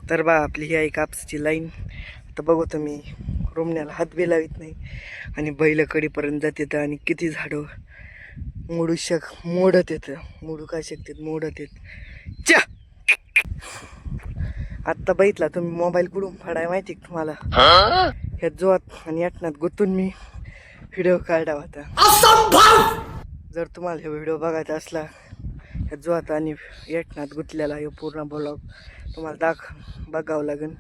तर बा आपली ही आहे कापसाची लाईन. आता बघू तुम्ही रोमण्याला हात बी लावित नाही आणि बैल कडीपर्यंत जाते आणि किती झाडं मोडत येतं. मोडू काय शकतात, मोडत येत. च्या आत्ता बघितला तुम्ही मोबाईल कुठून फाडाय माहिती का तुम्हाला? ह्या जोत आणि याटनात गुंतून मी व्हिडिओ काढला होता. जर तुम्हाला हे व्हिडिओ बघायचा असला ह्या जोत आणि याटनात गुंतलेला हे पूर्ण ब्लॉग तुम्हाला बघावं लागेल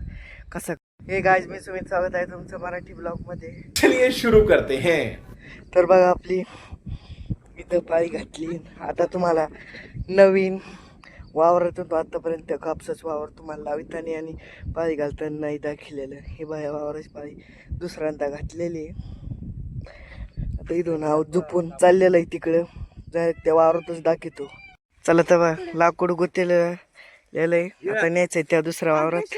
कसा. हे गाइस, मी सुमित, स्वागत आहे तुमचं मराठी ब्लॉग मध्ये. चलिए शुरू करते हैं. तर बघा आपली इथं पाळी घातली. आता तुम्हाला नवीन वावरातून आतापर्यंत कापसाचं वावर तुम्हाला लाविताना आणि पाळी घालताना नाही दाखवलेलं. हे बाया वावराची पाळी दुसऱ्यांदा घातलेली आहे. आता इथून झोपून चाललेलं आहे तिकडं, त्या वावरातच दाखवतो. चला तर बा लाकूड गुतेलं आहे, आता न्यायचंय त्या दुसऱ्या वावरात.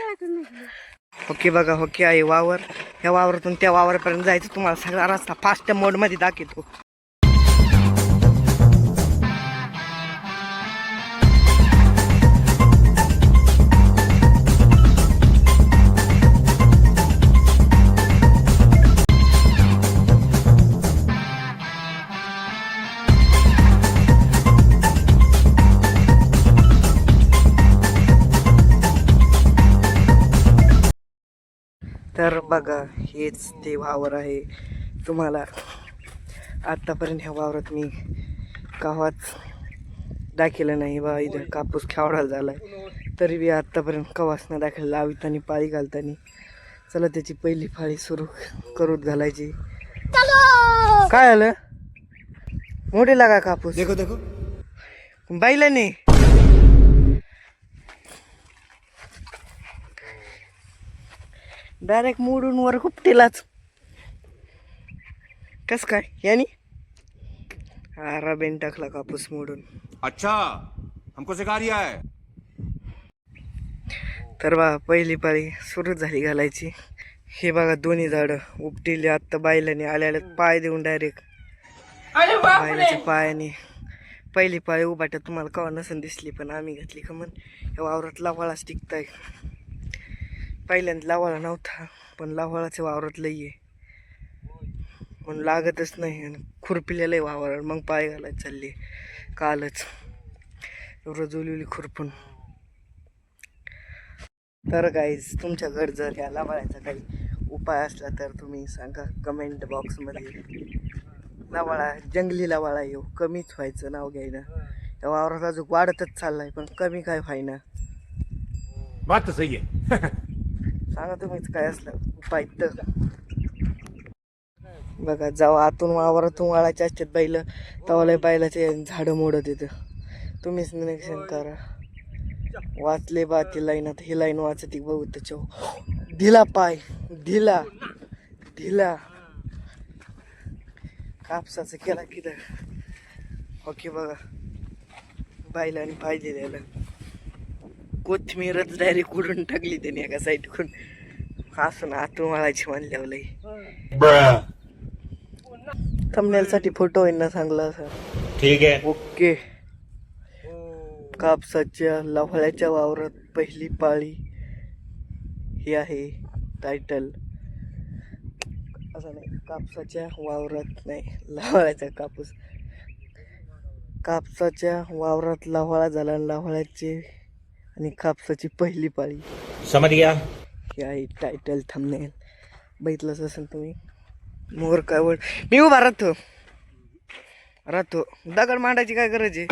ओके बघा, ओके आहे वावर. ह्या वावरातून त्या वावरापर्यंत जायचं. तुम्हाला सगळा रस्ता फास्ट मोड मध्ये दाखवतो. तर बघा हेच ते वावर आहे. तुम्हाला आत्तापर्यंत ह्या वावरात मी गावात दाखवलं नाही बा. इथं कापूस खेवडायला झालाय तरी बी आत्तापर्यंत कवाच नाही दाखवलं. लावितानी पाळी घालतानी. चला त्याची पहिली फाळी सुरू करूत घालायची. काय आलं? मोठे लागा कापूस. देखो देखो बाईलाने डायरेक्ट मोडून वर खुपटेलाच. कस काय यानी? हारा बेन टाकला कापूस मोडून. अच्छा, हमको सिखा रिया है. तर बा पहिली पाळी सुरू झाली घालायची. हे बघा दोन्ही झाडं उपटिले. आत्ता बायलाने आल्या पाय देऊन डायरेक्ट बायलाच्या पायाने पहिली पाळी उभाट्यात तुम्हाला कवा नसन दिसली, पण आम्ही घातली का म्हण या वावरात लावाळाच टिकताय. पहिल्यांदा लावाळा नव्हता, पण लावाळाच्या वावरात लई आहे म्हणून लागतच नाही. आणि खुरपिलेलं आहे वावर. मग पाय घालायला चालले कालच रजवलेली खुरपून. तर गाईज, तुमच्याकडे जर ह्या लावाळ्याचा काही उपाय असला तर तुम्ही सांगा कमेंट बॉक्समध्ये. लावाळा जंगली लावाळा येऊ कमीच व्हायचं नाव घ्यायना. या वावरात अजून वाढतच चाललाय पण कमी काय व्हायना. बात तो सही है. सांगा तुम्हीच काय असलं उपाय तर. बघा जेव्हा आतून वावरातून वाळायचे असतात बैल तेव्हा बैलाचे झाडं मोडत येतं. तुम्हीच निरीक्षण करा. वाचले बा ती लाईन. आता ही लाईन वाचती बघू त्याच्यावर. ढिला पाय, ढिला ढिला कापसाचं केला किती. ओके बघा बैलाने पाय दिलेलं. कोथमीरच डायरेक्ट उडून टाकली त्याने एका साईडकडून. असून आतून वाळायची म्हणल्यावर लई. थंबनेल साठी फोटो आहे ना चांगला सर. ठीक है. ओके. कापसाच्या लाव्हाळ्याच्या वावरात पहिली पाळी ही आहे टायटल. असं नाही, कापसाच्या वावरात नाही, लाव्हाळ्याचा कापूस. कापसाच्या वावरात लाव्हाळा झाला. लाव्हाळ्याची आणि कापसाची पहिली पाळी समझ गया. ही आहे टायटल थंबनेल. बघितलंच असेल तुम्ही. मोर काय वड मी उभा राहतो. दगड मांडायची काय गरज आहे?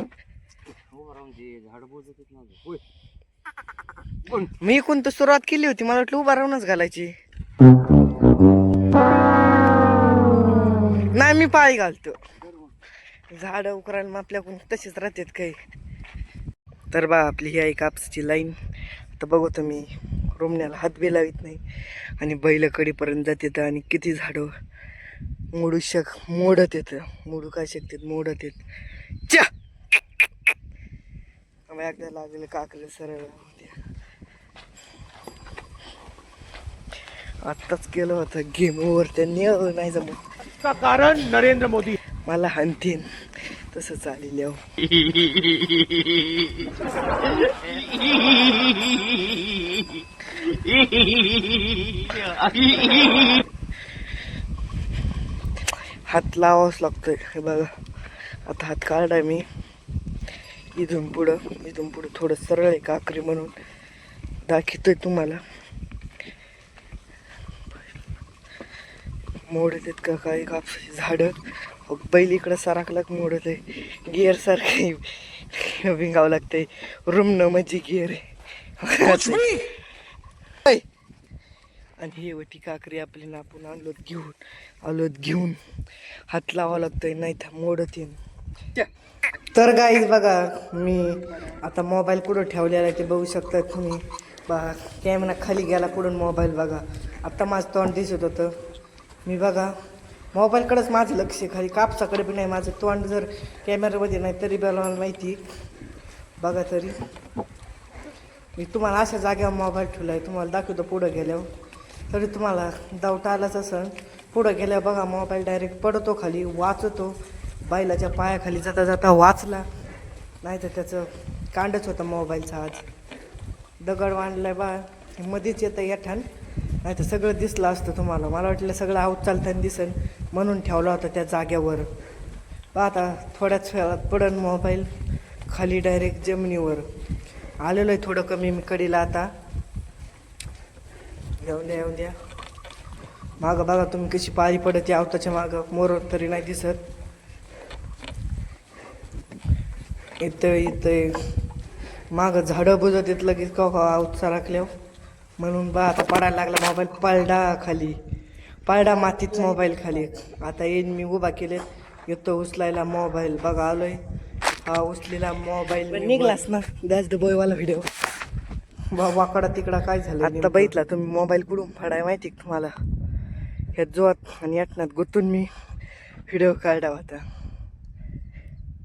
मी कोणतं सुरुवात केली होती? मला वाटलं उभा राहूनच घालायची. नाही, मी पाळी घालतो. झाड उकरायला मग आपल्याकडून तशीच राहतात काही. तर बा आपली ही आहे कापसाची लाईन. आता बघू तुम्ही रोमण्याला हात बी लावित नाही आणि बैल कडीपर्यंत जातात आणि किती झाडं मोडत येतं. मोडू काय शकतात, मोडत येत. च्या एकदा लागले काकले सरळ होत्या. आत्ताच केलं होतं गेम ओव्हर. त्यांनी नाही जमत का कारण नरेंद्र मोदी मला हानतीन तसं चालेल. हात लावावाच लागतोय. हे बघा आता हात काढाय मी. इथून पुढं थोडं सरळ आहे काकरी म्हणून दाखवतोय तुम्हाला. मोडत आहेत का काही कापसाची झाडं. बैल इकडं सारखला मोडत आहे. गिअर सारखं भिंगावं लागतंय. रुमणं म्हणजे गिअर आहे. आणि हे होती काकरी आपली नापून आलोत घेऊन हात लावावं लागतंय नाही तर मोडत येईन. तर गाईज बघा मी आता मोबाईल कुठं ठेवलेला आहे ते बघू शकता तुम्ही. बघा कॅमेरा खाली गेला कुठून मोबाईल बघा. आत्ता माझं तोंड दिसत होतं. मी बघा मोबाईलकडेच माझं लक्ष आहे, खाली कापसाकडे पण नाही. माझं तोंड जर कॅमेऱ्यामध्ये नाही तरी मला माहिती. बघा तरी मी तुम्हाला अशा जागेवर मोबाईल ठेवला आहे. तुम्हाला दाखवतो पुढं गेल्यावर तरी तुम्हाला डाऊट आलाच असं. पुढं गेल्यावर बघा मोबाईल डायरेक्ट पडतो खाली, वाचतो. बैलाच्या पायाखाली जाता जाता वाचला. नाही तर त्याचं कांडच होतं मोबाईलचा. आज दगड मांडलाय बा मध्येच येतं येठाण. नाही तर सगळं दिसलं असतं तुम्हाला. मला वाटलं सगळं आऊट चालताना दिसन म्हणून ठेवला होता त्या जाग्यावर. बा आता थोड्याच वेळात पडन मोबाईल खाली डायरेक्ट जमिनीवर. आलेलो आहे थोडं कमी मी कडीला आता. येऊन द्या मागं बघा तुम्ही कशी पाळी पडते आवताच्या मागं. मोर तरी नाही दिसत. इथं मागं झाडं बुजत येत लगेच का आवत सारखल्यावर. म्हणून बा आता पडायला लागला मोबाईल. पाळडा मातीत मोबाईल खाली. आता येईन मी उभा केले येतो उचलायला मोबाईल. बघा आलोय हा उचलेला मोबाईल निघलास ना. दॅट्स द बॉयवाला व्हिडिओ. वाकडा तिकडा काय झालं आता बघितला तुम्ही. मोबाईल कुठून फाडाय माहिती का तुम्हाला. ह्या जोत आणि याटण्यात गुंतून मी व्हिडिओ काढला होता.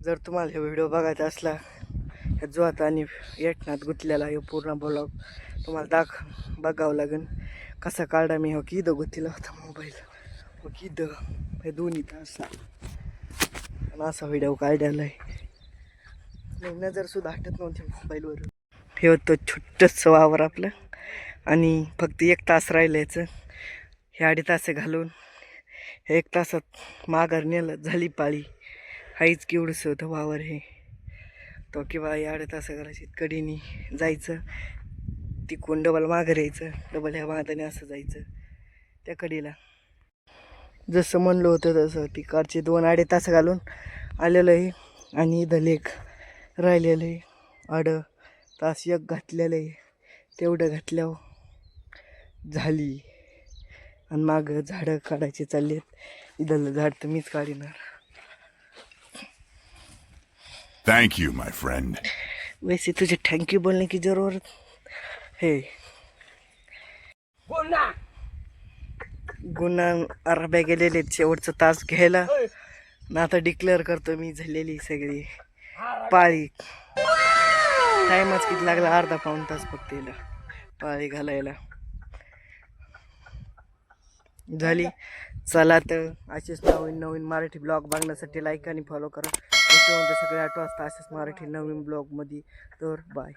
जर तुम्हाला हे व्हिडिओ बघायचा असला ह्या जोत आणि याटण्यात गुंतलेला हे पूर्ण ब्लॉग तुम्हाला बघावं लागेल कसा काढा मी. हो की इथं गुंतीला होता मोबाईल. हो की इथं हे दोन्ही तास आणि असा व्हिडिओ काढलेला आहे. नजर सुद्धा हटत नव्हती मोबाईलवर. हे होतं छोटंसं वावर आपलं आणि फक्त 1 तास राहिलं याचं. हे 2.5 तास घालून 1 तासात माघार नेलं. झाली पाळी. हाईच केवढंसं होतं वावर हे. तो किंवा 2.5 तास घालायची कडीनी जायचं. तिकडून डबल माघार यायचं. डबल ह्या बांधाने असं जायचं त्या कडीला. जसं म्हणलं होतं तसं तिकडचे 2-2.5 तास घालून आलेलं आहे. आणि इथं लेक राहिलेलं आहे. 2.5 तास एक घातलेलं आहे. तेवढं घातल्यावर झाली. आणि मागं झाडं काढायचे चालले आहेत. इथलं झाड तर मीच काढणार. Thank you, my friend. वैसे तुझे थँक्यू बोलने की जरूरत है. गुन्हा अर्ध्या गेलेले शेवटचा तास घ्यायला ना. आता डिक्लेअर करतो मी झालेली सगळी पाळी. टाइमच किती लागला. अर्धा-पाऊण तास फक्त याला पाळी घालायला झाली. चला तर असेच नवीन मराठी ब्लॉग बघण्यासाठी लाईक आणि फॉलो करा. सगळे 8 वाजता असेच मराठी नवीन ब्लॉगमध्ये. तर बाय.